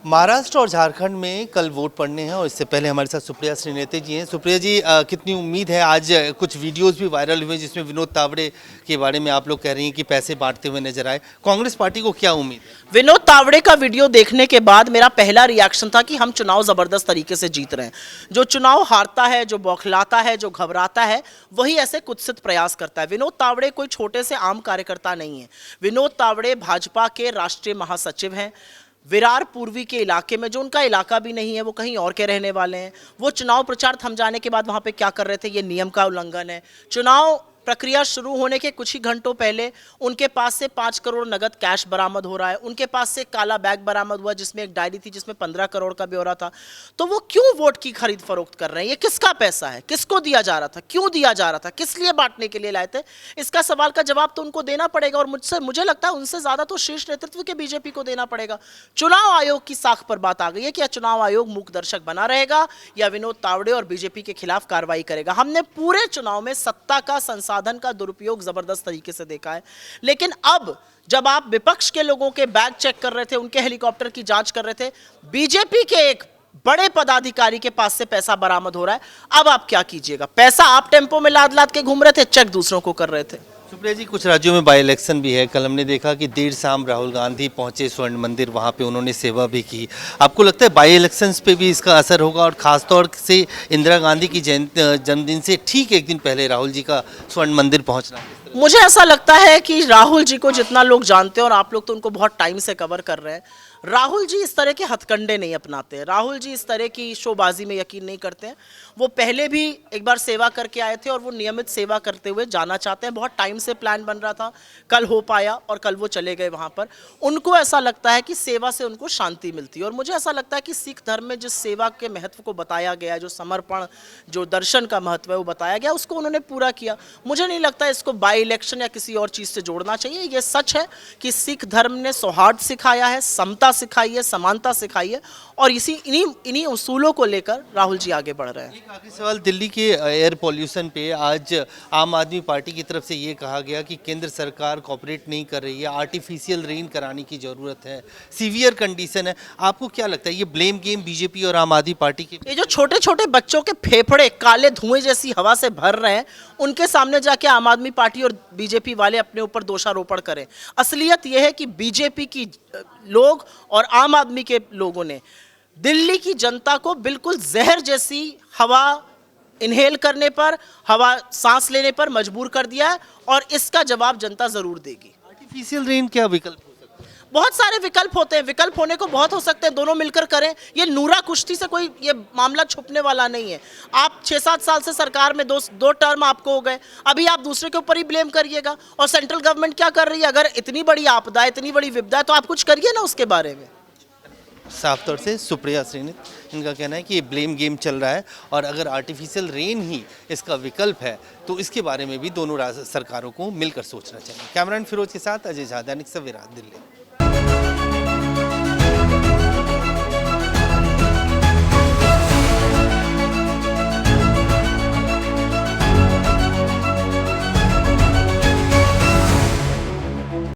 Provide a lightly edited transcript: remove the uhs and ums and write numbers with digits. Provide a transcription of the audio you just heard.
महाराष्ट्र और झारखंड में कल वोट पड़ने हैं और इससे पहले हमारे साथ सुप्रिया श्रीनेते जी हैं। सुप्रिया जी, कितनी उम्मीद है? आज कुछ वीडियोस भी वायरल हुए जिसमें विनोद तावड़े के बारे में आप लोग कह रही हैं कि पैसे बांटते हुए नजर आए। कांग्रेस पार्टी को क्या उम्मीद है? विनोद तावड़े का वीडियो देखने के बाद मेरा पहला रिएक्शन था कि हम चुनाव जबरदस्त तरीके से जीत रहे हैं। जो चुनाव हारता है, जो बौखलाता है, जो घबराता है, वही ऐसे कुत्सित प्रयास करता है। विनोद तावड़े कोई छोटे से आम कार्यकर्ता नहीं है। विनोद तावड़े भाजपा के राष्ट्रीय महासचिव हैं। विरार पूर्वी के इलाके में, जो उनका इलाका भी नहीं है, वो कहीं और के रहने वाले हैं। वो चुनाव प्रचार थम जाने के बाद वहां पे क्या कर रहे थे? ये नियम का उल्लंघन है। चुनाव प्रक्रिया शुरू होने के कुछ ही घंटों पहले उनके पास से 5 करोड़ नगद कैश बरामद हो रहा है। उनके पास से काला बैग बरामद हुआ जिसमें एक डायरी थी जिसमें 15 करोड़ का ब्यौरा था। तो वो क्यों वोट की खरीद फरोख्त कर रहे हैं? ये किसका पैसा है? किसको दिया जा रहा था? क्यों दिया जा रहा था? किस लिए बांटने के लिए लाए थे? इसका सवाल का जवाब तो उनको देना पड़ेगा और मुझे लगता है उनसे ज्यादा तो शीर्ष नेतृत्व के बीजेपी को देना पड़ेगा। चुनाव आयोग की साख पर बात आ गई है। क्या चुनाव आयोग मूक दर्शक बना रहेगा या विनोद तावड़े और बीजेपी के खिलाफ कार्रवाई करेगा? हमने पूरे चुनाव में सत्ता का, संसाधन का दुरुपयोग जबरदस्त तरीके से देखा है। लेकिन अब जब आप विपक्ष के लोगों के बैग चेक कर रहे थे, उनके हेलीकॉप्टर की जांच कर रहे थे, बीजेपी के एक बड़े पदाधिकारी के पास से पैसा बरामद हो रहा है। अब आप क्या कीजिएगा? पैसा आप टेंपो में लाद लाद के घूम रहे थे, चेक दूसरों को कर रहे थे। सुप्रिया जी, कुछ राज्यों में बाई इलेक्शन भी है। कल हमने देखा कि देर शाम राहुल गांधी पहुंचे स्वर्ण मंदिर, वहां पे उन्होंने सेवा भी की। आपको लगता है बाई इलेक्शंस पे भी इसका असर होगा? और खासतौर से इंदिरा गांधी की जन्मदिन से ठीक एक दिन पहले राहुल जी का स्वर्ण मंदिर पहुंचना, मुझे ऐसा लगता है कि राहुल जी को जितना लोग जानते हैं, और आप लोग तो उनको बहुत टाइम से कवर कर रहे हैं, राहुल जी इस तरह के हथकंडे नहीं अपनाते हैं। राहुल जी इस तरह की शोबाजी में यकीन नहीं करते हैं। वो पहले भी एक बार सेवा करके आए थे और वो नियमित सेवा करते हुए जाना चाहते हैं। बहुत टाइम से प्लान बन रहा था, कल हो पाया और कल वो चले गए वहाँ पर। उनको ऐसा लगता है कि सेवा से उनको शांति मिलती है। और मुझे ऐसा लगता है कि सिख धर्म में जिस सेवा के महत्व को बताया गया है, जो समर्पण, जो दर्शन का महत्व है वो बताया गया, उसको उन्होंने पूरा किया। मुझे नहीं लगता इसको बाई इलेक्शन या किसी और चीज़ से जोड़ना चाहिए। ये सच है कि सिख धर्म ने सौहार्द सिखाया है, समता सिखाई है, समानता सिखाई है, और इन्हीं उसूलों को लेकर राहुल जी आगे बढ़ रहे हैं। एक आखिरी सवाल, दिल्ली के एयर पॉल्यूशन पे आज आम आदमी पार्टी की तरफ से ये कहा गया कि केंद्र सरकार कोऑपरेट नहीं कर रही है, आर्टिफिशियल रेन कराने की जरूरत है, सीवियर कंडीशन है। आपको क्या लगता है, ये ब्लेम गेम बीजेपी और आम आदमी पार्टी के? ये जो छोटे छोटे बच्चों के फेफड़े काले धुएं जैसी हवा से भर रहे हैं, उनके सामने जाके आम आदमी पार्टी और बीजेपी वाले अपने ऊपर दोषारोपण करें। असलियत यह है कि बीजेपी की लोग और आम आदमी के लोगों ने दिल्ली की जनता को बिल्कुल जहर जैसी हवा इनहेल करने पर, हवा सांस लेने पर मजबूर कर दिया है, और इसका जवाब जनता जरूर देगी। आर्टिफिशियल रेन क्या विकल्प हो सकता है? बहुत सारे विकल्प होते हैं, विकल्प होने को बहुत हो सकते हैं, दोनों मिलकर करें। ये नूरा कुश्ती से कोई ये मामला छुपने वाला नहीं है। आप 6-7 साल से सरकार में दो टर्म आपको हो गए, अभी आप दूसरे के ऊपर ही ब्लेम करिएगा। और सेंट्रल गवर्नमेंट क्या कर रही है? अगर इतनी बड़ी आपदा, इतनी बड़ी विपदा है, तो आप कुछ करिए ना उसके बारे में। साफ तौर से सुप्रिया श्रीनेत, इनका कहना है कि ये ब्लेम गेम चल रहा है, और अगर आर्टिफिशियल रेन ही इसका विकल्प है तो इसके बारे में भी दोनों सरकारों को मिलकर सोचना चाहिए। कैमरामैन फिरोज के साथ अजय झा, दैनिक सवेरा, दिल्ली।